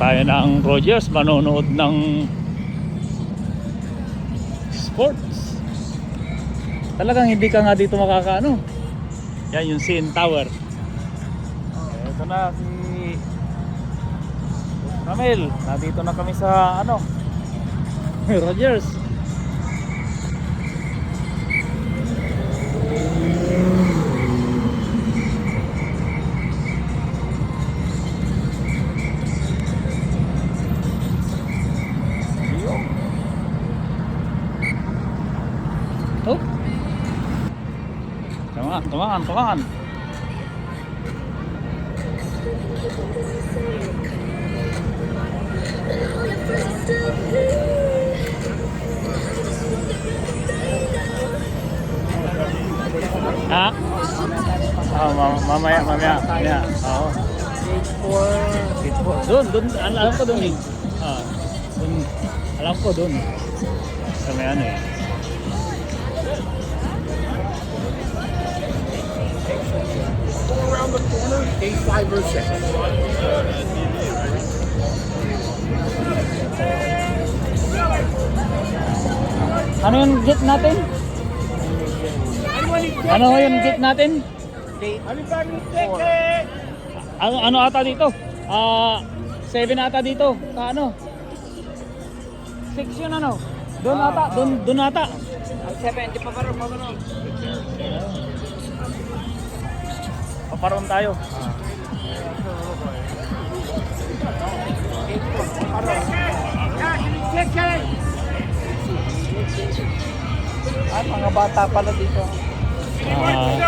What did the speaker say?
tayo ng Rogers, manonood ng sports. Talagang hindi ka nga dito makakaano. Yan yung CN Tower. Ito na si Ramel. Nandito na kami sa ano Rogers. Oh. Come on. Ha? Mamaya. Oo. Gate 4. Doon, alam ko doon eh. Doon, alam ko doon. Sa may ano eh. Around the corner, gate 5 or 6. Ano yung gate natin? Ano yung gate natin? Ano ata dito? 7 ata dito. Ano? 6 yun ano? Doon ata, doon ata. 7, di pa parang magulo. Paparoon tayo. Mga bata pala dito. Right?